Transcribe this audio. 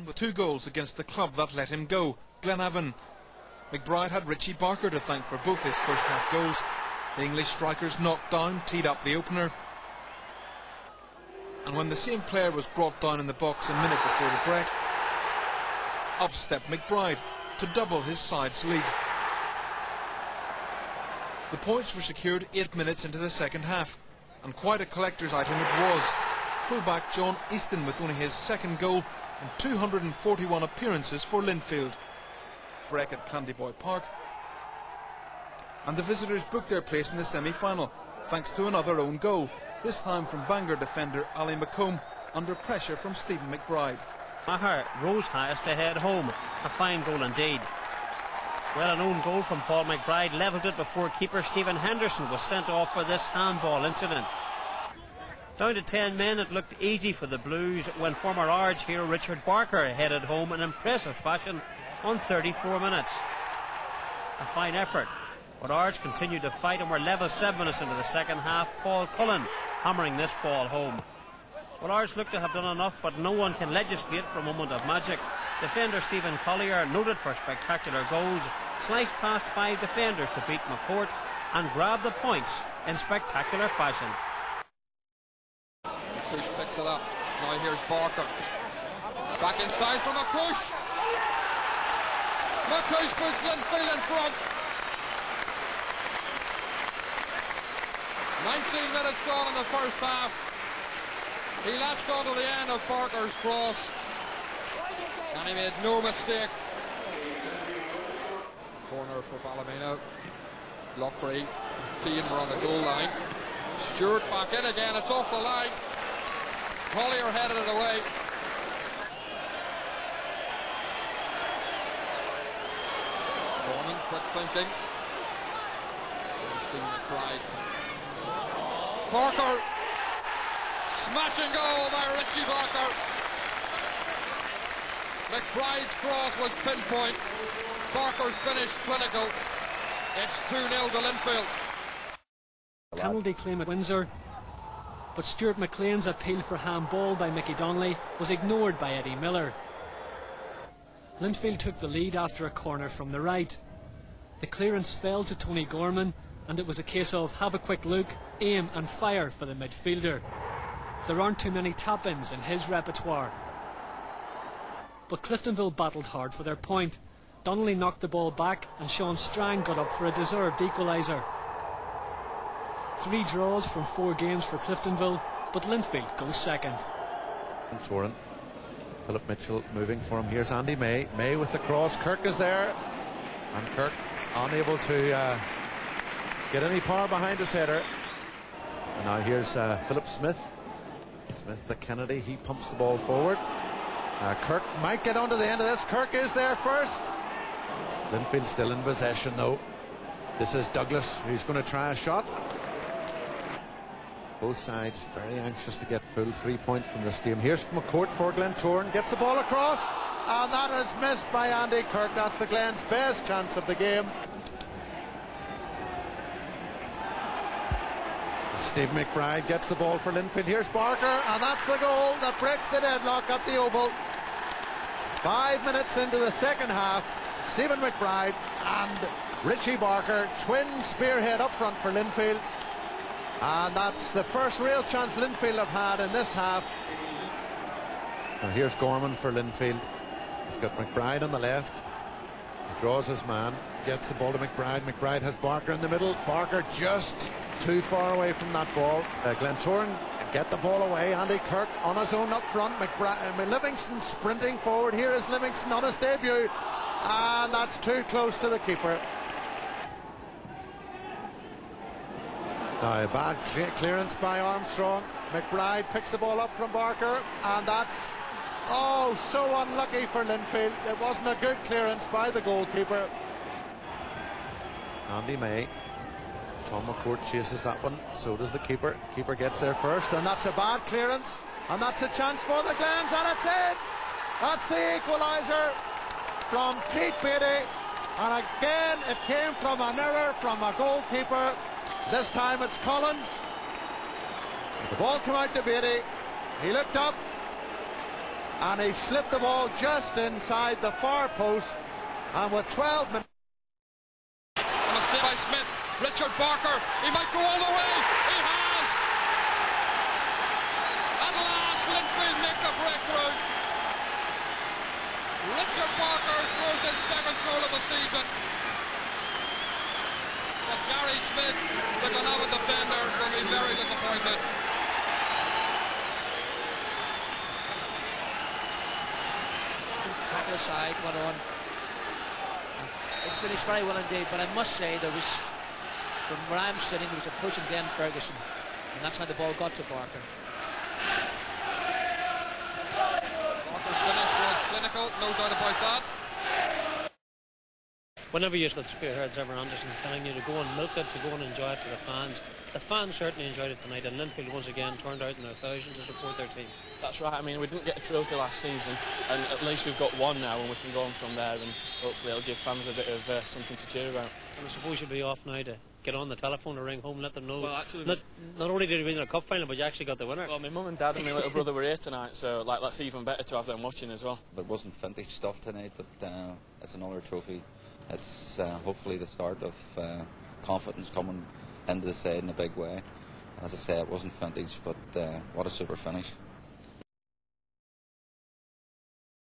with 2 goals against the club that let him go, Glenavon. McBride had Richie Barker to thank for both his first half goals. The English strikers knocked down, teed up the opener. And when the same player was brought down in the box a minute before the break, up stepped McBride to double his side's lead. The points were secured 8 minutes into the second half, and quite a collector's item it was. Fullback John Easton with only his second goal in 241 appearances for Linfield. Break at Clandyboy Park, and the visitors booked their place in the semi-final thanks to another own goal, this time from Bangor defender Ali McComb under pressure from Stephen McBride. Maher rose highest to head home. A fine goal indeed. Well, an own goal from Paul McBride levelled it before keeper Stephen Henderson was sent off for this handball incident. Down to 10 men, it looked easy for the Blues when former Ards hero Richard Barker headed home in impressive fashion on 34 minutes. A fine effort, but Ards continued to fight and were level 7 minutes into the second half. Paul Cullen hammering this ball home. Well, Ards looked to have done enough, but no one can legislate for a moment of magic. Defender Stephen Collier, noted for spectacular goals, sliced past 5 defenders to beat McCourt and grab the points in spectacular fashion. McCush picks it up. Now here's Barker. Back inside for McCush. McCush puts Linfield in front. 19 minutes gone in the first half. He latched onto the end of Barker's cross, and he made no mistake. Corner for Ballymena. Lockray, Fian were on the goal line. Stewart back in again, it's off the line. Collier headed it away. Gorman, quick thinking. Stephen McBride. Barker. Smashing goal by Richie Barker. McBride's cross was pinpoint. Barker's finish clinical. It's 2-0 to Linfield. Penalty claim at Windsor, but Stuart McLean's appeal for handball by Mickey Donnelly was ignored by Eddie Miller. Linfield took the lead after a corner from the right. The clearance fell to Tony Gorman, and it was a case of have a quick look, aim and fire for the midfielder. There aren't too many tap-ins in his repertoire. But Cliftonville battled hard for their point. Donnelly knocked the ball back and Sean Strang got up for a deserved equaliser. 3 draws from 4 games for Cliftonville, but Linfield goes second. Torin. Philip Mitchell moving for him. Here's Andy May. May with the cross. Kirk is there. And Kirk unable to get any power behind his header. And now here's Philip Smith. Smith the Kennedy, he pumps the ball forward. Kirk might get onto the end of this. Kirk is there first. Linfield still in possession though. This is Douglas who's going to try a shot. Both sides very anxious to get full 3 points from this game. Here's McCourt for Glentoran, gets the ball across, and that is missed by Andy Kirk. That's the Glen's best chance of the game. Steve McBride gets the ball for Linfield. Here's Barker, and that's the goal that breaks the deadlock at the Oval. 5 minutes into the second half, Stephen McBride and Richie Barker, twin spearhead up front for Linfield. And that's the first real chance Linfield have had in this half. Now here's Gorman for Linfield. He's got McBride on the left. He draws his man, gets the ball to McBride. McBride has Barker in the middle. Barker just too far away from that ball. Glentoran get the ball away. Andy Kirk on his own up front. Livingston sprinting forward. Here is Livingston on his debut, and that's too close to the keeper. Now a bad clearance by Armstrong. McBride picks the ball up from Barker, and that's so unlucky for Linfield. It wasn't a good clearance by the goalkeeper. Andy May. Tom McCourt chases that one, so does the keeper. Keeper gets there first, and that's a bad clearance, and that's a chance for the Glens, and it's in! That's the equaliser from Pete Beattie, and again it came from an error from a goalkeeper. This time it's Collins. The ball came out to Beattie. He looked up, and he slipped the ball just inside the far post, and with 12 minutes. On a stay by Smith, Richard Barker, he might go all the way, he has! At last, Linfield make the breakthrough. Richard Barker scores his 7th goal of the season. But Gary Smith, the Glenavon defender, will be very disappointed. Tackle aside, went on. It finished very well indeed, but I must say there was, from where I'm sitting, there was a push on Glenn Ferguson, and that's how the ball got to Barker. Barker's finish was clinical, no doubt about that. Whenever you've got Spearheads ever Anderson telling you to go and milk it, to go and enjoy it for the fans certainly enjoyed it tonight, and Linfield once again turned out in their thousands to support their team. That's right. I mean, we didn't get a trophy last season, and at least we've got one now, and we can go on from there, and hopefully it'll give fans a bit of something to cheer about. And I suppose you'll be off now to get on the telephone or ring home and let them know. Well, actually, not only did you win the cup final, but you actually got the winner. Well, my mum and dad and my little brother were here tonight, so that's even better to have them watching as well. It wasn't vintage stuff tonight, but it's another trophy. It's hopefully the start of confidence coming into the side in a big way. As I say, it wasn't vintage, but what a super finish.